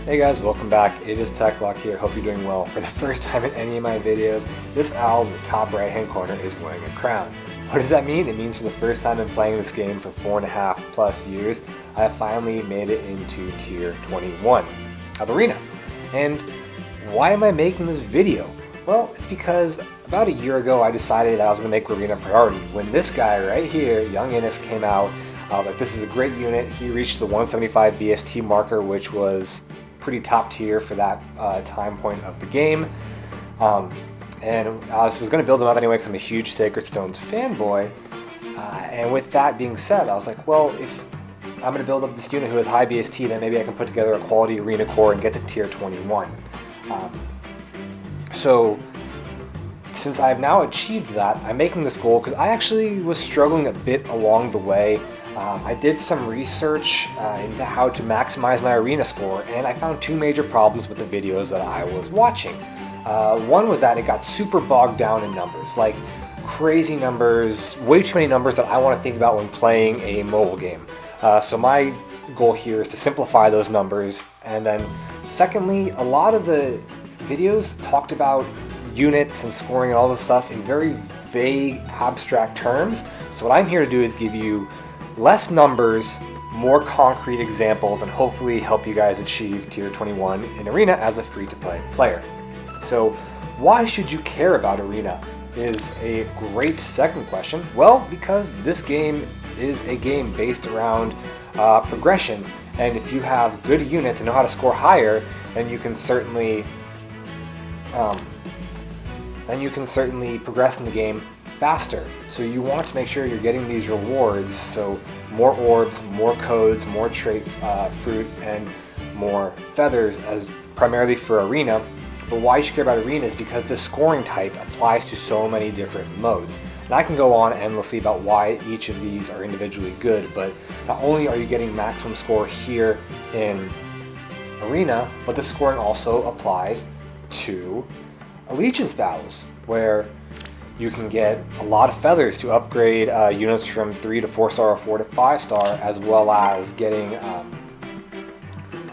Hey guys, welcome back. It is TechLock here. Hope you're doing well. For the first time in any of my videos, this owl in the top right hand corner is wearing a crown. What does that mean? It means for the first time in playing this game for 4.5+ years, I have finally made it into Tier 21 of Arena. And why am I making this video? Well, it's because about a year ago I decided I was going to make Arena a priority. When this guy right here, Young Innis, came out, I was like, this is a great unit. He reached the 175 BST marker, which was pretty top tier for that time point of the game. And I was going to build him up anyway because I'm a huge Sacred Stones fanboy. And with that being said, I was like, well, if I'm going to build up this unit who has high BST, then maybe I can put together a quality Arena core and get to Tier 21. So since I've now achieved that, I'm making this goal because I actually was struggling a bit along the way. I did some research into how to maximize my arena score, and I found two major problems with the videos that I was watching. One was that it got super bogged down in numbers, like crazy numbers, way too many numbers that I want to think about when playing a mobile game. So my goal here is to simplify those numbers, and then secondly, a lot of the videos talked about units and scoring and all this stuff in very vague, abstract terms. So what I'm here to do is give you less numbers, more concrete examples, and hopefully help you guys achieve Tier 21 in Arena as a free-to-play player. So why should you care about Arena is a great second question. Well, because this game is a game based around progression, and if you have good units and know how to score higher, then you can certainly progress in the game faster. So you want to make sure you're getting these rewards, so more orbs, more codes, more trait fruit, and more feathers, as primarily for Arena. But why you should care about Arena is because the scoring type applies to so many different modes. And I can go on endlessly about why each of these are individually good, but not only are you getting maximum score here in Arena, but the scoring also applies to Allegiance battles, where you can get a lot of feathers to upgrade units from 3 to 4 star or 4 to 5 star, as well as getting a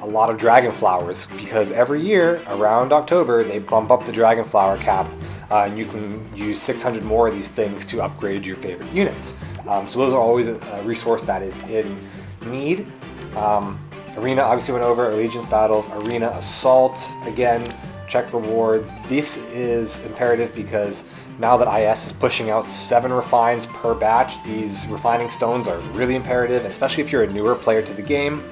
lot of dragon flowers, because every year around October they bump up the dragon flower cap, and you can use 600 more of these things to upgrade your favorite units. So those are always a resource that is in need. Arena obviously went over, Allegiance battles, Arena Assault, again, check rewards. This is imperative because now that IS is pushing out 7 refines per batch, these refining stones are really imperative, especially if you're a newer player to the game.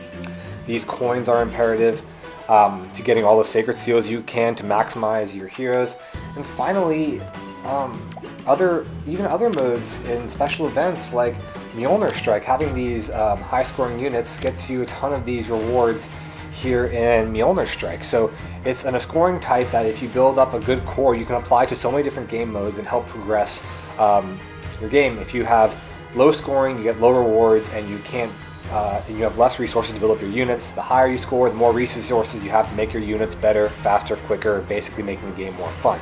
These coins are imperative to getting all the sacred seals you can to maximize your heroes. And finally, other modes in special events like Mjolnir Strike, having these high scoring units gets you a ton of these rewards here in Mjolnir Strike. So it's a scoring type that if you build up a good core, you can apply to so many different game modes and help progress your game. If you have low scoring, you get low rewards, and you have less resources to build up your units. The higher you score, the more resources you have to make your units better, faster, quicker, basically making the game more fun.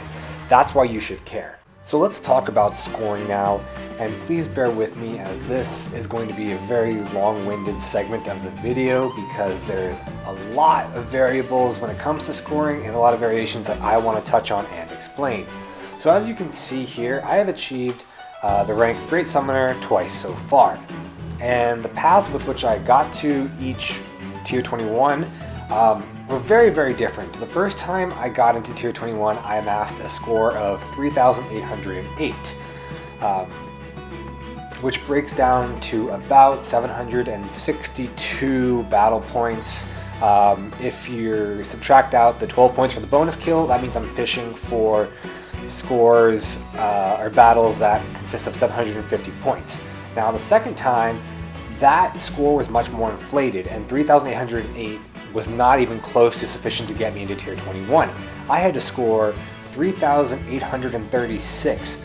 That's why you should care. So let's talk about scoring now, and please bear with me as this is going to be a very long-winded segment of the video because there's a lot of variables when it comes to scoring and a lot of variations that I want to touch on and explain. So as you can see here, I have achieved the rank of Great Summoner twice so far. And the paths with which I got to each Tier 21 were very, very different. The first time I got into Tier 21, I amassed a score of 3,808, which breaks down to about 762 battle points. If you subtract out the 12 points for the bonus kill, that means I'm fishing for scores or battles that consist of 750 points. Now the second time, that score was much more inflated, and 3,808 was not even close to sufficient to get me into Tier 21. I had to score 3,836,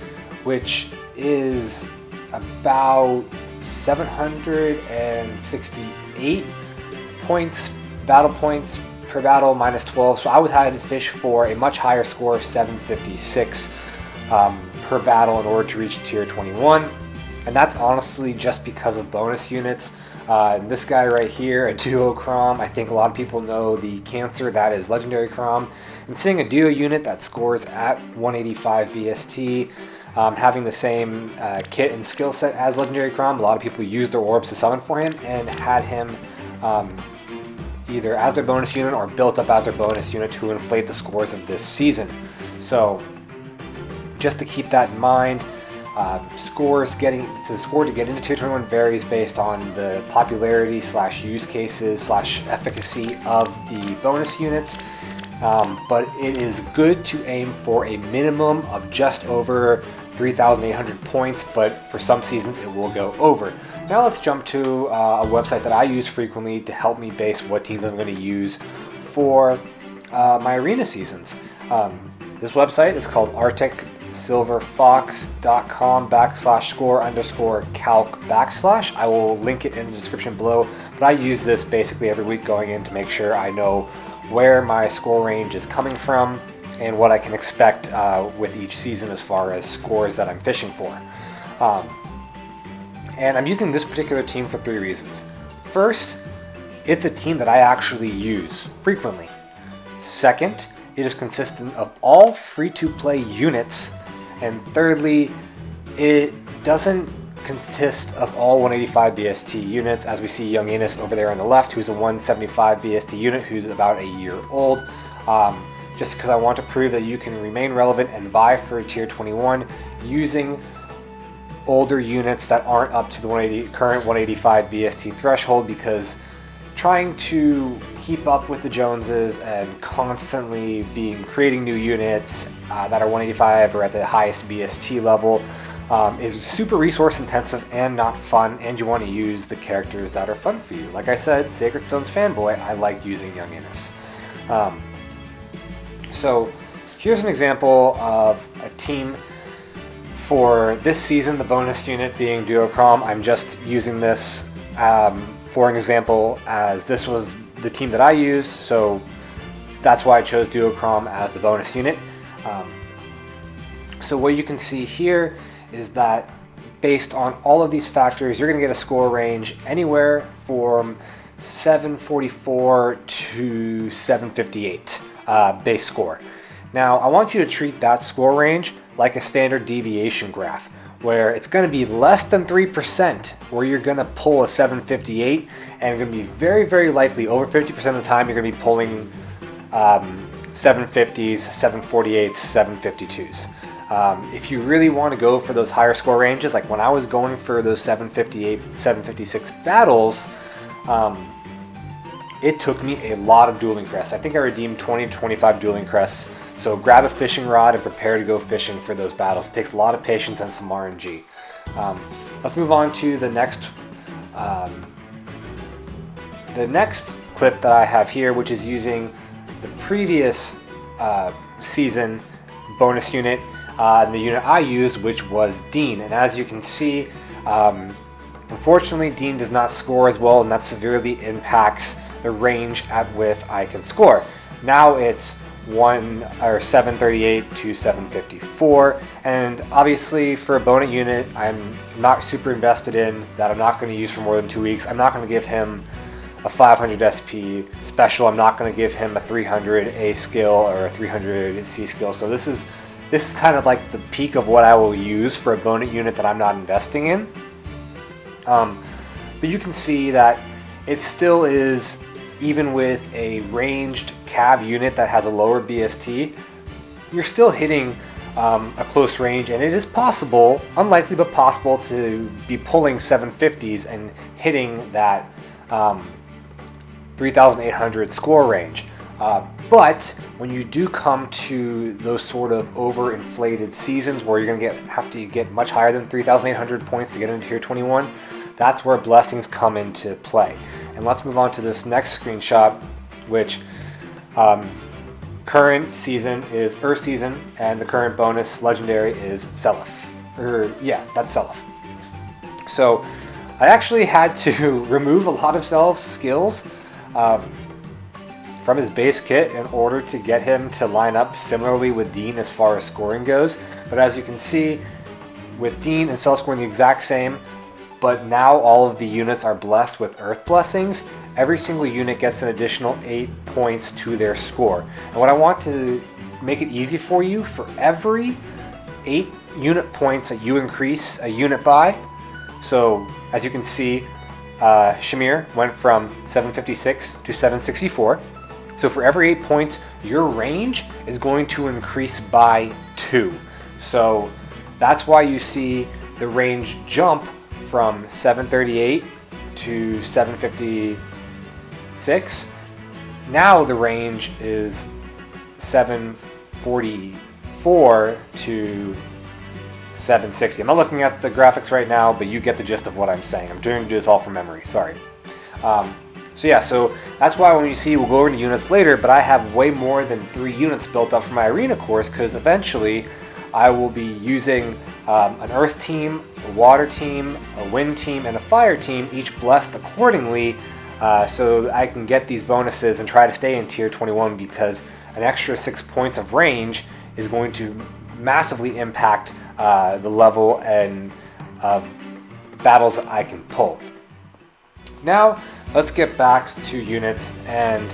which is about 768 points, battle points per battle minus 12. So I would have to fish for a much higher score of 756 per battle in order to reach Tier 21. And that's honestly just because of bonus units. This guy right here, a duo Crom, I think a lot of people know the Cancer, that is legendary Crom. And seeing a duo unit that scores at 185 BST, having the same kit and skill set as legendary Crom, a lot of people used their orbs to summon for him and had him either as their bonus unit or built up as their bonus unit to inflate the scores of this season. So just to keep that in mind, the score to get into Tier 21 varies based on the popularity / use cases / efficacy of the bonus units, but it is good to aim for a minimum of just over 3,800 points, but for some seasons it will go over. Now let's jump to a website that I use frequently to help me base what teams I'm going to use for my arena seasons. This website is called arcticsilverfox.com/score_calc/. I will link it in the description below, but I use this basically every week going in to make sure I know where my score range is coming from and what I can expect with each season as far as scores that I'm fishing for. And I'm using this particular team for 3 reasons. First, it's a team that I actually use frequently. Second, it is consistent of all free-to-play units. And thirdly, it doesn't consist of all 185 BST units, as we see Young Innis over there on the left, who's a 175 BST unit, who's about a year old. Just because I want to prove that you can remain relevant and vie for Tier 21 using older units that aren't up to the current 185 BST threshold, because trying to keep up with the Joneses and constantly creating new units that are 185 or at the highest BST level is super resource intensive and not fun, and you want to use the characters that are fun for you. Like I said, Sacred Stone's fanboy, I like using Young Innis. So here's an example of a team for this season, the bonus unit being Duocrom. I'm just using this for an example, as this was the team that I used, so that's why I chose Duocrom as the bonus unit. So what you can see here is that based on all of these factors, you're going to get a score range anywhere from 744 to 758 base score. Now, I want you to treat that score range like a standard deviation graph, where it's going to be less than 3% where you're going to pull a 758, and going to be very, very likely over 50% of the time you're going to be pulling 750s, 748s, 752s. If you really want to go for those higher score ranges, like when I was going for those 758, 756 battles, it took me a lot of dueling crests. I think I redeemed 20 to 25 dueling crests. So grab a fishing rod and prepare to go fishing for those battles. It takes a lot of patience and some RNG. Let's move on to the next clip that I have here, which is using the previous season bonus unit, and the unit I used, which was Dean. And as you can see, unfortunately, Dean does not score as well, and that severely impacts the range at which I can score. Now it's 738 to 754, and obviously for a bonus unit I'm not super invested in, that I'm not going to use for more than 2 weeks. I'm not going to give him a 500 SP special. I'm not going to give him a 300 A skill or a 300 C skill. So this is kind of like the peak of what I will use for a bonus unit that I'm not investing in. But you can see that it still is, even with a ranged cav unit that has a lower BST, you're still hitting a close range, and it is possible, unlikely but possible, to be pulling 750s and hitting that 3,800 score range. But when you do come to those sort of overinflated seasons where you're going to have to get much higher than 3,800 points to get into Tier 21, that's where blessings come into play. And let's move on to this next screenshot, which current season is Earth season, and the current bonus legendary is Seliph. That's Seliph. So I actually had to remove a lot of Seliph's skills from his base kit in order to get him to line up similarly with Dean as far as scoring goes. But as you can see, with Dean and Seliph scoring the exact same, but now all of the units are blessed with Earth Blessings. Every single unit gets an additional 8 points to their score. And what I want to make it easy for you, for every 8 unit points that you increase a unit by, so as you can see, Shamir went from 756 to 764. So for every 8 points, your range is going to increase by 2. So that's why you see the range jump from 738 to 756. Now the range is 744 to 760. I'm not looking at the graphics right now, but you get the gist of what I'm saying. I'm doing this all from memory, sorry. So that's why when you see, we'll go over the units later, but I have way more than 3 units built up for my arena course, because eventually I will be using an earth team, a water team, a wind team, and a fire team, each blessed accordingly, so I can get these bonuses and try to stay in tier 21, because an extra 6 points of range is going to massively impact the level and battles that I can pull. Now let's get back to units and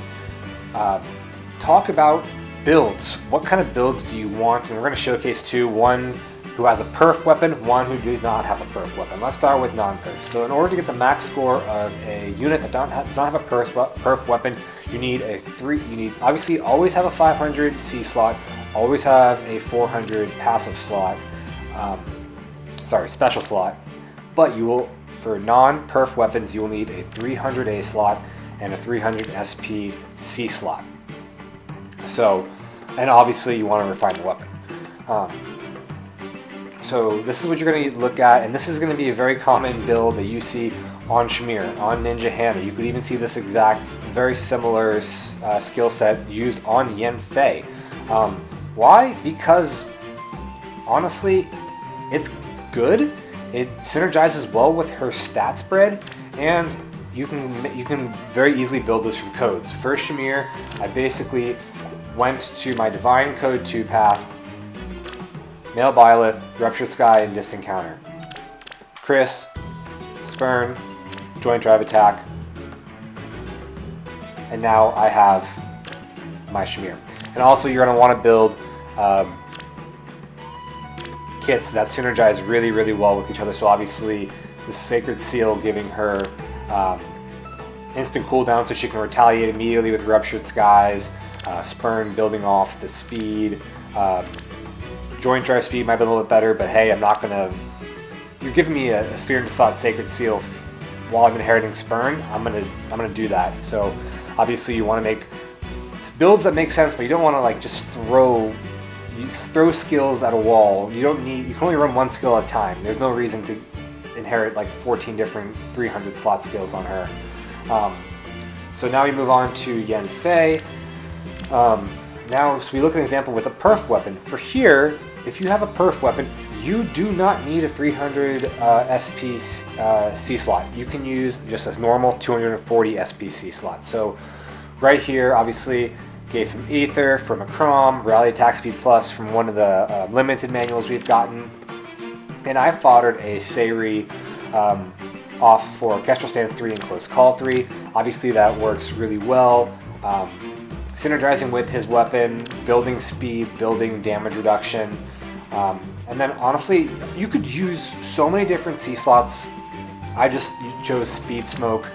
talk about builds. What kind of builds do you want? And we're going to showcase 2, one who has a perf weapon, one who does not have a perf weapon. Let's start with non-perf. So in order to get the max score of a unit that does not have a perf weapon, you need a 3. You need obviously always have a 500 C slot, always have a 400 passive slot. Special slot. But you will, for non-perf weapons, you will need a 300 A slot and a 300 SP C slot. So, and obviously you want to refine the weapon. So this is what you're going to look at, and this is going to be a very common build that you see on Shamir, on Ninja Hannah. You could even see this exact, very similar skill set used on Yen Fei. Why? Because honestly, it's good. It synergizes well with her stat spread, and you can very easily build this from codes. For Shamir, I basically went to my Divine Code 2 path, Male Byleth, Ruptured Sky, and Distant Counter. Chris, Spurn, Joint Drive Attack, and now I have my Shamir. And also you're going to want to build kits that synergize really, really well with each other. So obviously the Sacred Seal giving her instant cooldown so she can retaliate immediately with Ruptured Skies, Spurn building off the speed, Joint Drive speed might be a little bit better, but hey, I'm not gonna, you're giving me a 300 slot Sacred Seal while I'm inheriting Spurn, I'm gonna do that. So obviously you want to make builds that make sense, but you don't want to like just throw skills at a wall. You can only run one skill at a time. There's no reason to inherit like 14 different 300 slot skills on her. So now we move on to Yen Fei. So we look at an example with a perf weapon. For here, if you have a perf weapon, you do not need a 300 SP C slot. You can use just a normal 240 SPC slot. So right here, obviously, gave from Ether, from a Crom, Rally Attack Speed Plus from one of the limited manuals we've gotten. And I foddered a Seiri off for Orchestral Stance 3 and Close Call 3. Obviously that works really well. Synergizing with his weapon, building speed, building damage reduction. And then honestly, you could use so many different C slots. I just chose Speed Smoke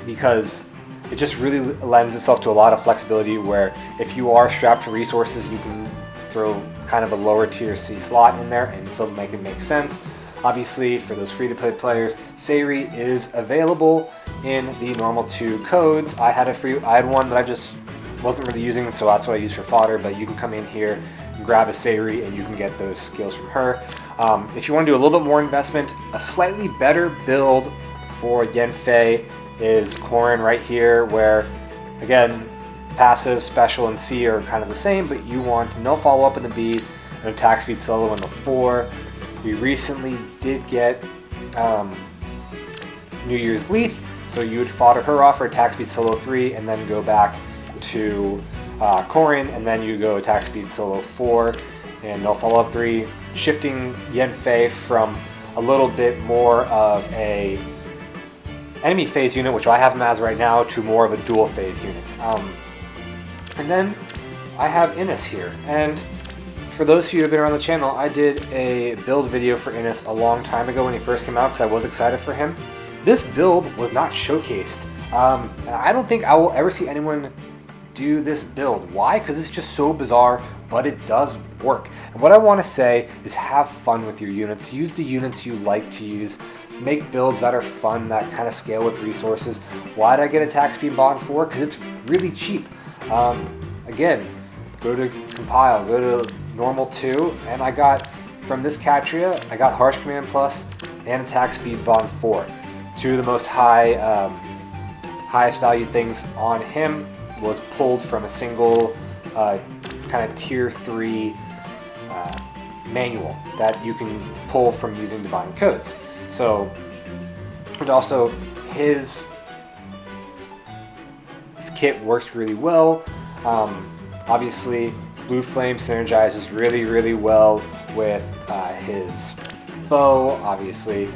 because it just really lends itself to a lot of flexibility where if you are strapped for resources, you can throw kind of a lower tier C slot in there and still make it make sense. Obviously, for those free-to-play players, Seiri is available in the normal 2 codes. I had one that I just wasn't really using, so that's what I used for fodder, but you can come in here and grab a Seiri and you can get those skills from her. If you want to do a little bit more investment, a slightly better build for Yen Fei is Corrin right here, where again, passive, special, and C are kind of the same, but you want no follow-up in the B, an attack speed solo in the 4. We recently did get New Year's Leaf, so you would fodder her off for attack speed solo 3 and then go back to Corrin, and then you go attack speed solo 4 and no follow-up 3, shifting Yen Fei from a little bit more of a enemy phase unit, which I have him as right now, to more of a dual phase unit. And then I have Innis here, and for those of you who have been around the channel, I did a build video for Innis a long time ago when he first came out because I was excited for him. This build was not showcased. And I don't think I will ever see anyone do this build. Why? Because it's just so bizarre, but it does work. And what I want to say is have fun with your units. Use the units you like to use. Make builds that are fun, that kind of scale with resources. Why did I get attack speed bond for? Because it's really cheap. Again, go to compile, go to normal 2, and I got, from this Catria, I got harsh command plus and attack speed bond 4. Two of the most highest value things on him was pulled from a single kind of tier 3 manual that you can pull from using divine codes. So, and also his kit works really well. Obviously, Blue Flame synergizes really well with his bow. Obviously,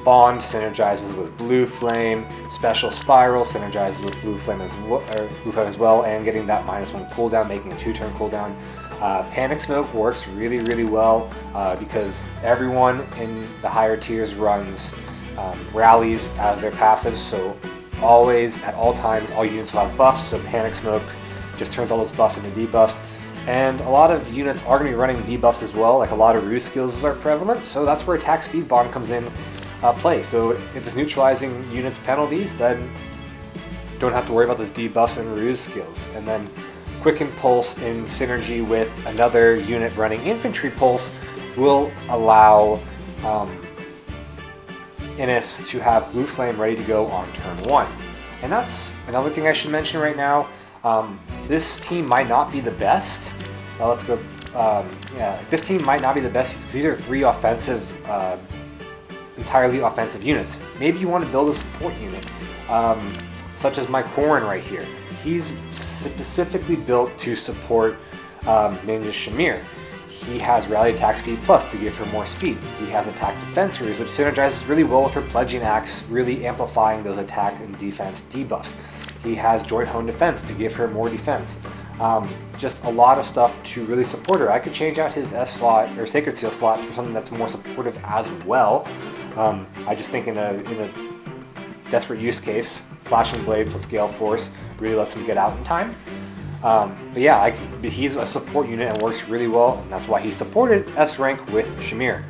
Bond synergizes with Blue Flame. Special Spiral synergizes with Blue Flame as well, and getting that -1 cooldown, making a 2-turn cooldown. Panic Smoke works really well because everyone in the higher tiers runs rallies as their passives, so always, at all times, all units will have buffs, so Panic Smoke just turns all those buffs into debuffs. And a lot of units are going to be running debuffs as well, like a lot of ruse skills are prevalent, so that's where attack speed bond comes in play. So if it's neutralizing units penalties, then don't have to worry about those debuffs and ruse skills. And then Quick Impulse in synergy with another unit running Infantry Pulse will allow Innis to have Blue Flame ready to go on turn 1. And that's another thing I should mention right now. This team might not be the best. Let's go. This team might not be the best because these are 3 offensive, entirely offensive units. Maybe you want to build a support unit, such as my Corrin right here. He's specifically built to support Ninja Shamir. He has Rally Attack Speed Plus to give her more speed. He has Attack Defense Ruse, which synergizes really well with her Pledging Axe, really amplifying those attack and defense debuffs. He has Joint Hone Defense to give her more defense. Just a lot of stuff to really support her. I could change out his S slot or Sacred Seal slot for something that's more supportive as well. I just think in a desperate use case, Flashing Blade plus Gale Force really lets him get out in time. But yeah, he's a support unit and works really well, and that's why he's supported S rank with Shamir.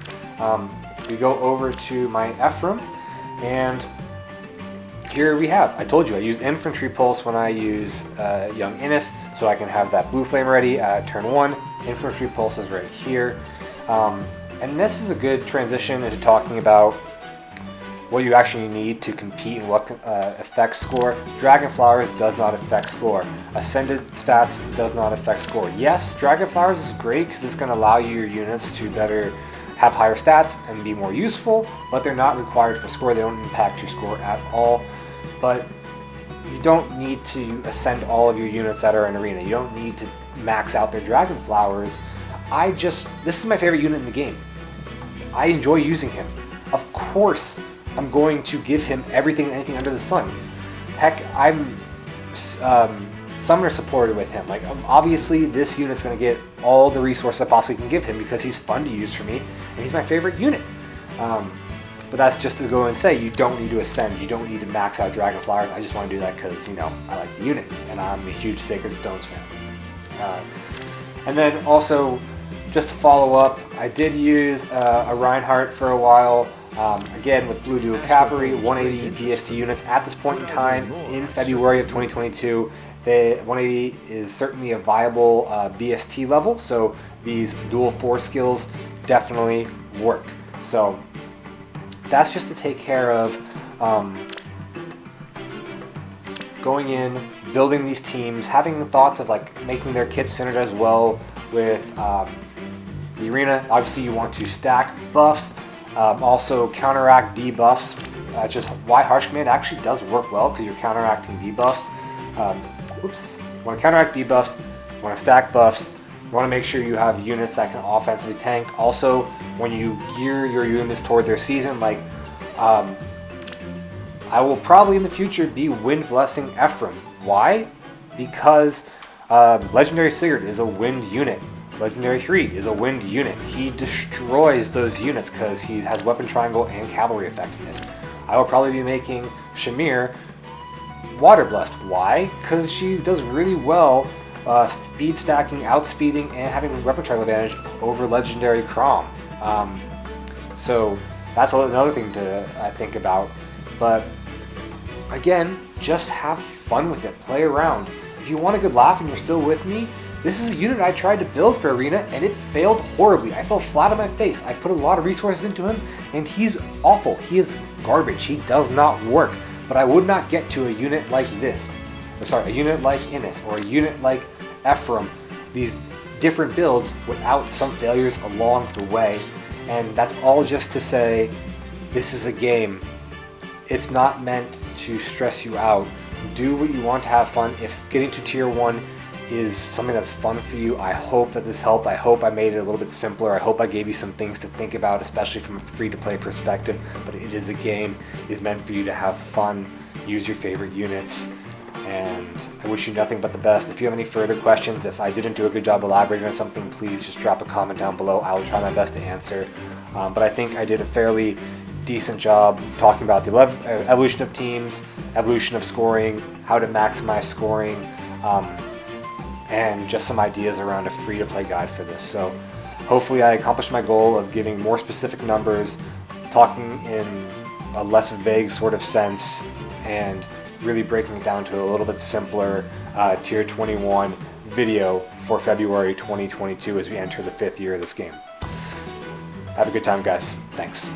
We go over to my Ephraim, and here we have, I told you, I use Infantry Pulse when I use Young Innis, so I can have that Blue Flame ready at turn 1. Infantry Pulse is right here. And this is a good transition into talking about what you actually need to compete and what affects score. Dragon Flowers does not affect score. Ascended stats does not affect score. Yes, Dragon Flowers is great because it's going to allow your units to better have higher stats and be more useful, but they're not required for score. They don't impact your score at all. But you don't need to ascend all of your units that are in arena. You don't need to max out their Dragon Flowers. This is my favorite unit in the game. I enjoy using him. Of course, I'm going to give him everything and anything under the sun. Heck, I'm Summoner supported with him. Like, obviously, this unit's going to get all the resources I possibly can give him because he's fun to use for me, and he's my favorite unit. But that's just to go and say, you don't need to ascend, you don't need to max out Dragon Flowers. I just want to do that because, you know, I like the unit, and I'm a huge Sacred Stones fan. And then also, just to follow up, I did use a Reinhardt for a while. Again, with Blue Dual Cavalry, 180 DST units at this point in time in February of 2022. The 180 is certainly a viable BST level, so these dual force skills definitely work. So that's just to take care of going in, building these teams, having the thoughts of like making their kits synergize well with the arena. Obviously, you want to stack buffs, also counteract debuffs. That's just why Harsh Command actually does work well, because you're counteracting debuffs. You want to counteract debuffs, you want to stack buffs, You want to make sure you have units that can offensively tank. Also, when you gear your units toward their season, like I will probably in the future be Wind Blessing Ephraim. Why? Because Legendary Sigurd is a wind unit. Legendary 3 is a wind unit. He destroys those units because he has weapon triangle and cavalry effectiveness. I will probably be making Shamir Water Blessed. Why? Because she does really well speed stacking, outspeeding, and having weapon triangle advantage over Legendary Crom. So that's another thing to think about. But again, just have fun with it. Play around. If you want a good laugh and you're still with me, this is a unit I tried to build for Arena and it failed horribly. I fell flat on my face. I put a lot of resources into him and he's awful. He is garbage. He does not work. But I would not get to a unit like this. A unit like Innis or a unit like Ephraim. These different builds without some failures along the way. And that's all just to say, this is a game. It's not meant to stress you out. Do what you want to have fun. If getting to tier 1 is something that's fun for you, I hope that this helped. I hope I made it a little bit simpler. I hope I gave you some things to think about, especially from a free-to-play perspective. But it is a game. It is meant for you to have fun, use your favorite units, and I wish you nothing but the best. If you have any further questions, if I didn't do a good job elaborating on something, please just drop a comment down below. I will try my best to answer. But I think I did a fairly decent job talking about the evolution of teams, evolution of scoring, how to maximize scoring, and just some ideas around a free-to-play guide for this. So hopefully I accomplished my goal of giving more specific numbers, talking in a less vague sort of sense, and really breaking it down to a little bit simpler Tier 21 video for February 2022 as we enter the 5th year of this game. Have a good time, guys. Thanks.